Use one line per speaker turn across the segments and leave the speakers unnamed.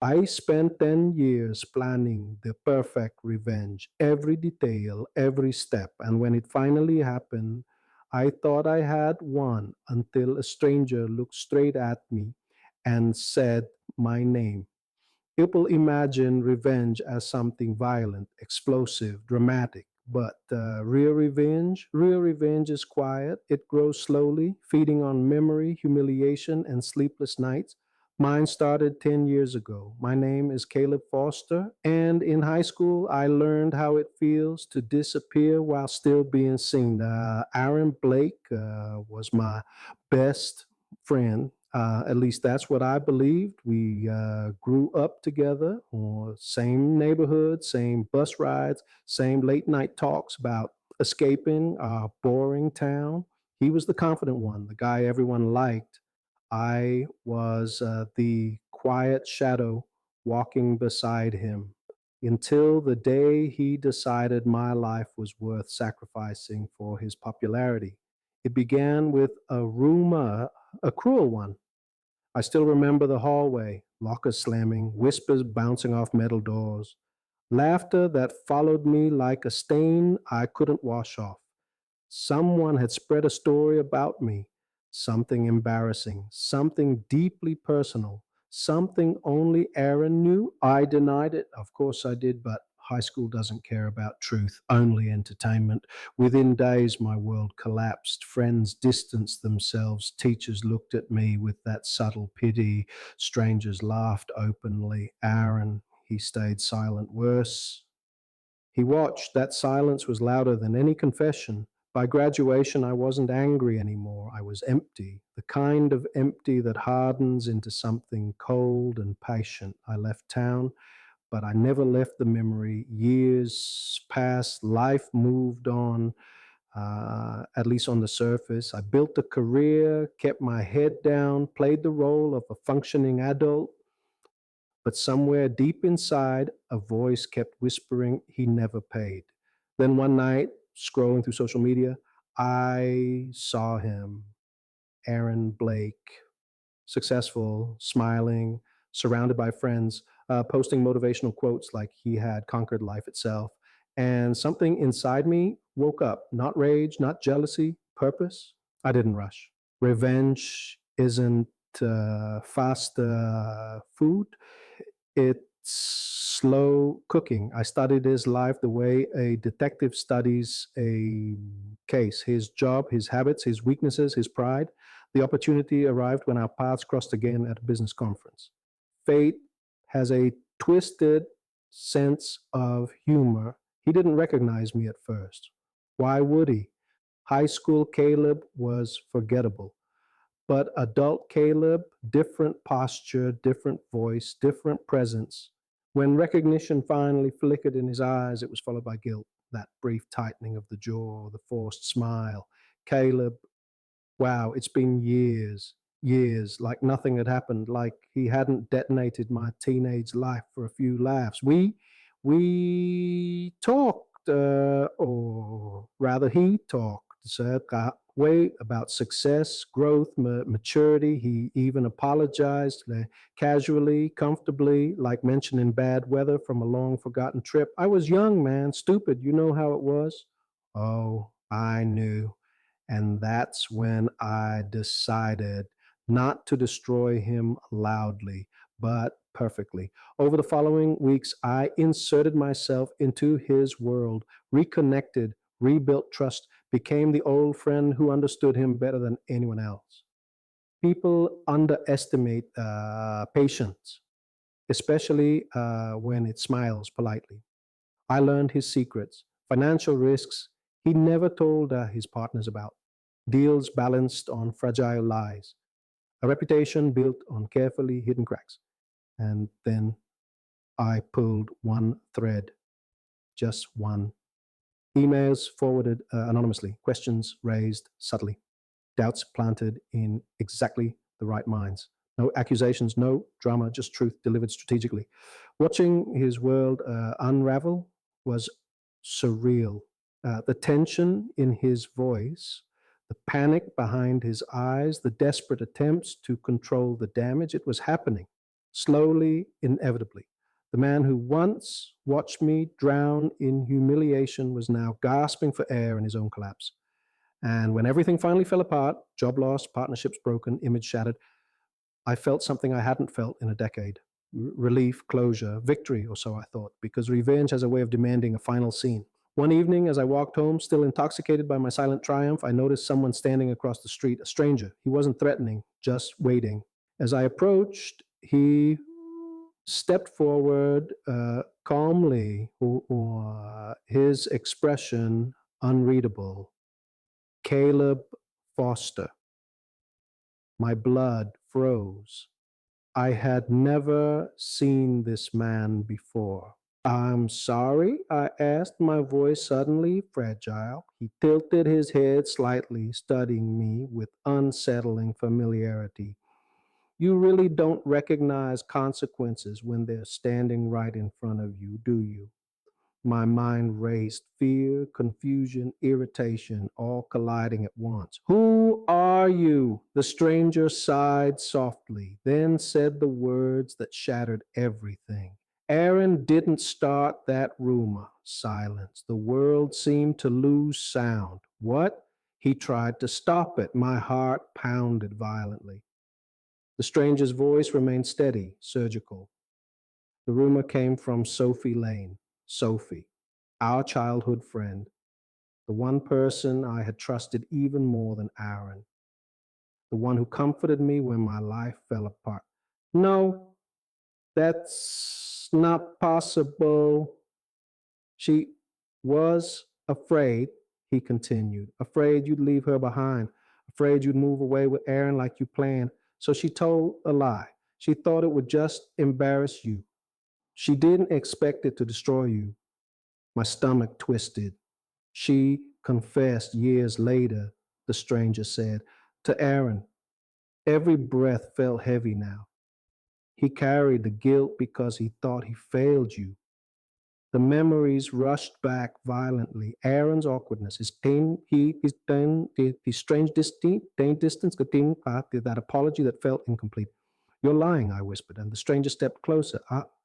I spent 10 years planning the perfect revenge, every detail, every step. And when it finally happened, I thought I had won until a stranger looked straight at me and said my name. People imagine revenge as something violent, explosive, dramatic. But real revenge is quiet. It grows slowly, feeding on memory, humiliation, and sleepless nights. Mine started 10 years ago. My name is Caleb Foster, and in high school, I learned how it feels to disappear while still being seen. Aaron Blake was my best friend. At least that's what I believed. We grew up together, or same neighborhood, same bus rides, same late night talks about escaping our boring town. He was the confident one, the guy everyone liked. I was the quiet shadow walking beside him until the day he decided my life was worth sacrificing for his popularity. It began with a rumor, a cruel one. I still remember the hallway, lockers slamming, whispers bouncing off metal doors, laughter that followed me like a stain I couldn't wash off. Someone had spread a story about me, something embarrassing, something deeply personal, something only Aaron knew. I denied it. Of course I did, but high school doesn't care about truth, only entertainment. Within days, my world collapsed. Friends distanced themselves. Teachers looked at me with that subtle pity. Strangers laughed openly. Aaron, he stayed silent. Worse, he watched. That silence was louder than any confession. By graduation, I wasn't angry anymore. I was empty, the kind of empty that hardens into something cold and patient. I left town, but I never left the memory. Years passed, life moved on, at least on the surface. I built a career, kept my head down, played the role of a functioning adult, but somewhere deep inside, a voice kept whispering he never paid. Then one night, scrolling through social media, I saw him, Aaron Blake, successful, smiling, surrounded by friends, posting motivational quotes like he had conquered life itself. And something inside me woke up, not rage, not jealousy, purpose. I didn't rush. Revenge isn't fast food, it's slow cooking. I studied his life the way a detective studies a case, his job, his habits, his weaknesses, his pride. The opportunity arrived when our paths crossed again at a business conference. Fate has a twisted sense of humor. He didn't recognize me at first. Why would he? High school Caleb was forgettable. But adult Caleb, different posture, different voice, different presence. When recognition finally flickered in his eyes, it was followed by guilt, that brief tightening of the jaw, the forced smile. Caleb, wow, it's been years, years, like nothing had happened, like he hadn't detonated my teenage life for a few laughs. We talked, or rather, he talked, way about success, growth, maturity. He even apologized casually, comfortably, like mentioning bad weather from a long forgotten trip. I was young, man, stupid. You know how it was. Oh, I knew. And that's when I decided not to destroy him loudly, but perfectly. Over the following weeks, I inserted myself into his world, reconnected, rebuilt trust, became the old friend who understood him better than anyone else. People underestimate patience, especially when it smiles politely. I learned his secrets, financial risks he never told his partners about, deals balanced on fragile lies, a reputation built on carefully hidden cracks. And then I pulled one thread, just one. Emails forwarded anonymously, questions raised subtly, doubts planted in exactly the right minds. No accusations, no drama, just truth delivered strategically. Watching his world unravel was surreal. The tension in his voice, the panic behind his eyes, the desperate attempts to control the damage, it was happening slowly, inevitably. The man who once watched me drown in humiliation was now gasping for air in his own collapse. And when everything finally fell apart, job lost, partnerships broken, image shattered, I felt something I hadn't felt in a decade. Relief, closure, victory, or so I thought, because revenge has a way of demanding a final scene. One evening, as I walked home, still intoxicated by my silent triumph, I noticed someone standing across the street, a stranger. He wasn't threatening, just waiting. As I approached, he stepped forward calmly, his expression unreadable. Caleb Foster. My blood froze. I had never seen this man before. I'm sorry, I asked, my voice suddenly fragile. He tilted his head slightly, studying me with unsettling familiarity. You really don't recognize consequences when they're standing right in front of you, do you? My mind raced, fear, confusion, irritation, all colliding at once. Who are you? The stranger sighed softly, then said the words that shattered everything. Aaron didn't start that rumor. Silence. The world seemed to lose sound. What? He tried to stop it. My heart pounded violently. The stranger's voice remained steady, surgical. The rumor came from Sophie Lane. Sophie, our childhood friend, the one person I had trusted even more than Aaron, the one who comforted me when my life fell apart. No, that's not possible. She was afraid, he continued, afraid you'd leave her behind, afraid you'd move away with Aaron like you planned. So she told a lie. She thought it would just embarrass you. She didn't expect it to destroy you. My stomach twisted. She confessed years later, the stranger said, to Aaron. Every breath felt heavy now. He carried the guilt because he thought he failed you. The memories rushed back violently. Aaron's awkwardness, his strange distance, that apology that felt incomplete. You're lying, I whispered, and the stranger stepped closer.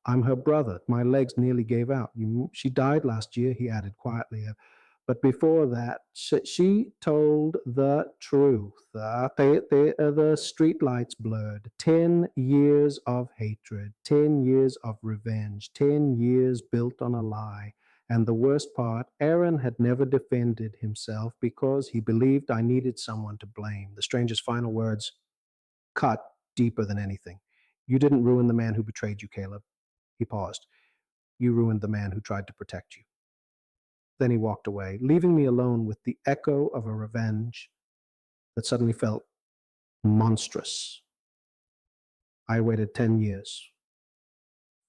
I'm her brother. My legs nearly gave out. She died last year, he added quietly. But before that, she told the truth. The street lights blurred. 10 years of hatred, 10 years of revenge, 10 years built on a lie. And the worst part, Aaron had never defended himself because he believed I needed someone to blame. The stranger's final words cut deeper than anything. You didn't ruin the man who betrayed you, Caleb. He paused. You ruined the man who tried to protect you. Then he walked away, leaving me alone with the echo of a revenge that suddenly felt monstrous. I waited 10 years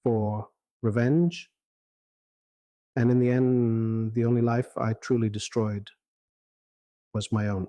for revenge, and in the end, the only life I truly destroyed was my own.